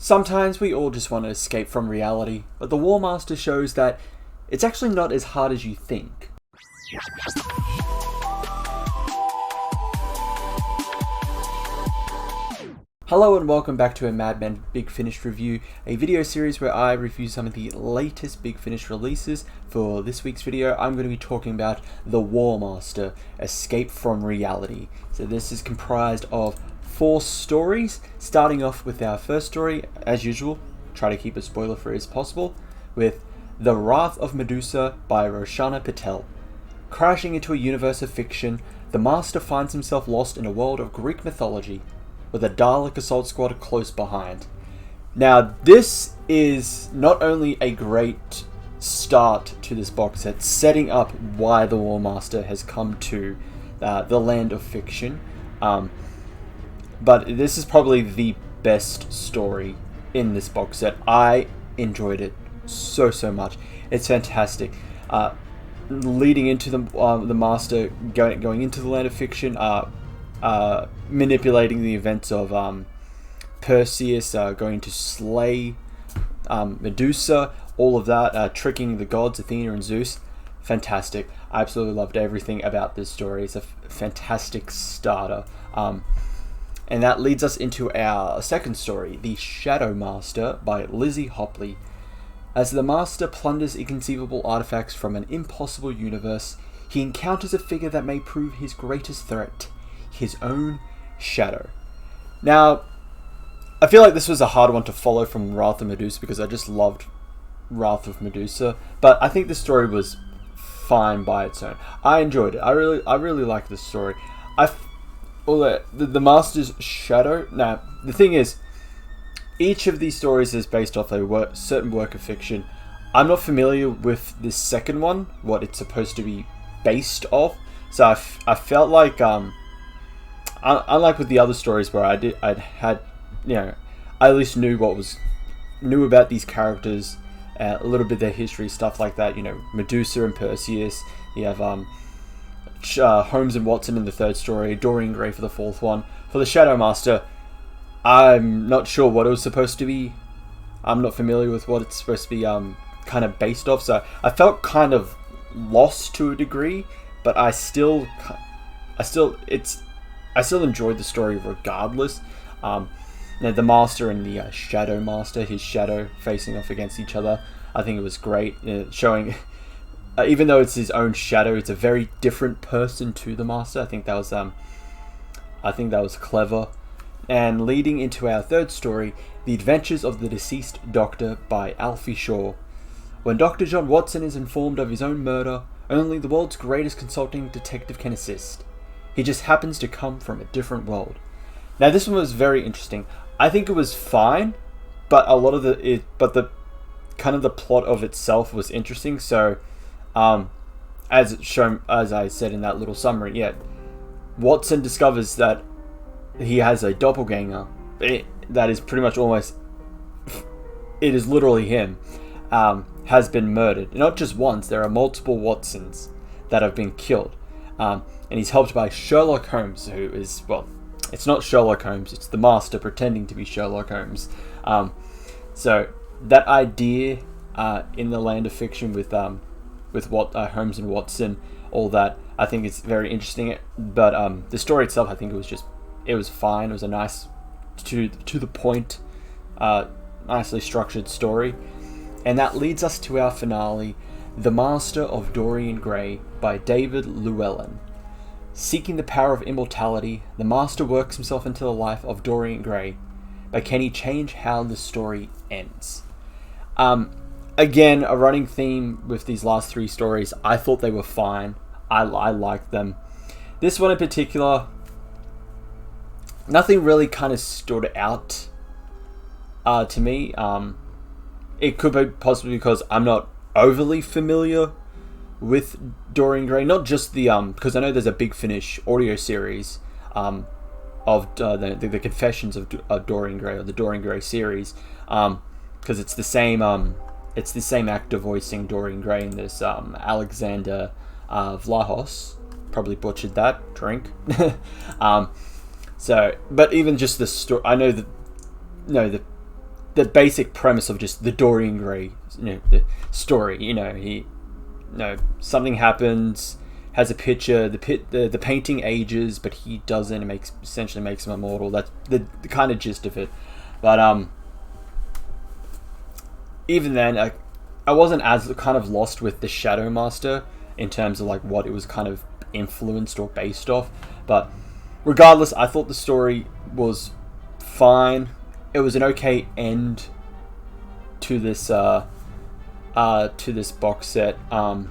Sometimes we all just want to escape from reality, but the War Master shows that it's actually not as hard as you think. Hello and welcome back to a Madman Big Finish review, a video series where I review some of the latest Big Finish releases. For this week's video, I'm going to be talking about The War Master, Escape from Reality. So this is comprised of 4 stories, starting off with our first story, as usual, try to keep it spoiler-free as possible, with The Wrath of Medusa by Roshana Patel. Crashing into a universe of fiction, the Master finds himself lost in a world of Greek mythology, with a Dalek assault squad close behind. Now, this is not only a great start to this box set, setting up why the War Master has come to the land of fiction, but this is probably the best story in this box set. I enjoyed it so much. It's fantastic. Leading into the Master going into the land of fiction, manipulating the events of Perseus going to slay Medusa, all of that, tricking the gods Athena and Zeus. Fantastic. I absolutely loved everything about this story. It's a fantastic starter. And that leads us into our second story, The Shadow Master by Lizzie Hopley. As the Master plunders inconceivable artifacts from an impossible universe, he encounters a figure that may prove his greatest threat, his own shadow. Now, I feel like this was a hard one to follow from Wrath of Medusa because I just loved Wrath of Medusa, but I think the story was fine by its own. I enjoyed it. I really liked this story. The Master's shadow. Now, the thing is, each of these stories is based off a certain work of fiction. I'm not familiar with this second one, what it's supposed to be based off. So I felt like, unlike with the other stories where I at least knew about these characters, a little bit of their history, stuff like that. Medusa and Perseus. You have Holmes and Watson in the third story, Dorian Gray for the fourth one. For the Shadow Master, I'm not sure what it was supposed to be. I'm not familiar with what it's supposed to be kind of based off, so I felt kind of lost to a degree, but I still enjoyed the story regardless. The Master and the Shadow Master, his shadow facing off against each other, I think it was great, showing even though it's his own shadow, it's a very different person to the Master. I think that was clever. And leading into our third story, The Adventures of the Deceased Doctor by Alfie Shaw. When Dr. John Watson is informed of his own murder, only the world's greatest consulting detective can assist. He just happens to come from a different world. Now, this one was very interesting. I think it was fine, but the plot of itself was interesting. So, as I said in that little summary, Watson discovers that he has a doppelganger. That is pretty much it is literally him. Has been murdered. Not just once, there are multiple Watsons that have been killed. And he's helped by Sherlock Holmes, who is, it's not Sherlock Holmes, it's the Master pretending to be Sherlock Holmes. So that idea in the land of fiction with Holmes and Watson, all that, I think it's very interesting. But the story itself, I think it was fine. It was a nice, to the point, nicely structured story. And that leads us to our finale, The Master of Dorian Gray by David Llewellyn. Seeking the power of immortality, the Master works himself into the life of Dorian Gray, but can he change how the story ends? Again, a running theme with these last 3 stories, I thought they were fine. I liked them. This one in particular, nothing really kind of stood out to me. It could be possibly because I'm not overly familiar with Dorian Gray. Not just because I know there's a Big Finish audio series of the Confessions of Dorian Gray, or the Dorian Gray series, because it's the same actor voicing Dorian Gray in this, Alexander Vlahos. Probably butchered that. Drink. So, but even just the story, I know that, the basic premise of just the Dorian Gray, the story. Something happens, has a picture, the painting ages, but he doesn't. It essentially makes him immortal. That's the kind of gist of it. But even then, I wasn't as kind of lost with the Shadow Master in terms of like what it was kind of influenced or based off. But regardless, I thought the story was fine. It was an okay end to this box set. I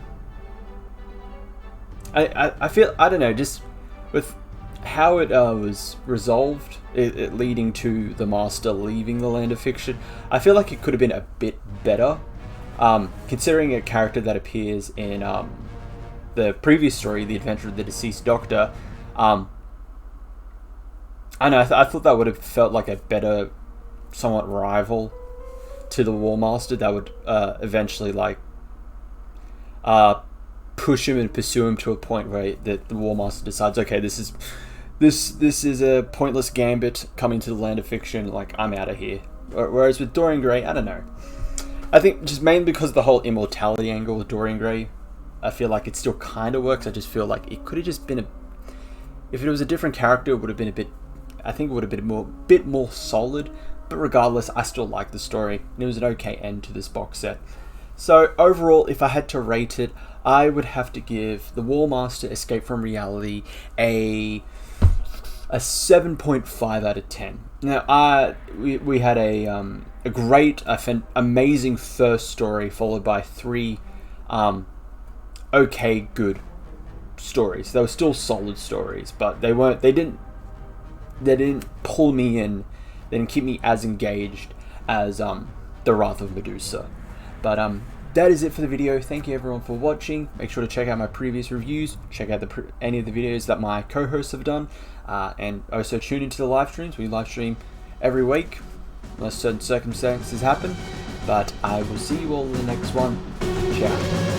feel, I don't know, just with how it was resolved, it leading to the Master leaving the land of fiction, I feel like it could have been a bit better, considering a character that appears in the previous story, The Adventure of the Deceased Doctor. I know, I thought that would have felt like a better, somewhat rival to the War Master that would eventually like push him and pursue him to a point where the War Master decides, okay, this is a pointless gambit coming to the land of fiction, like, I'm out of here. Whereas with Dorian Gray, I don't know. I think just mainly because of the whole immortality angle with Dorian Gray, I feel like it still kind of works. I just feel like it could have just been if it was a different character, it would have been I think it would have been a bit more solid. But regardless, I still like the story, and it was an okay end to this box set. So overall, if I had to rate it, I would have to give The War Master Escape from Reality a 7.5 out of 10. Now, we had a great, amazing first story, followed by 3 okay, good stories. They were still solid stories, but they didn't pull me in. They didn't keep me as engaged as The Wrath of Medusa. But that is it for the video. Thank you everyone for watching. Make sure to check out my previous reviews. Check out any of the videos that my co-hosts have done. And also tune into the live streams. We live stream every week, unless certain circumstances happen. But I will see you all in the next one. Ciao.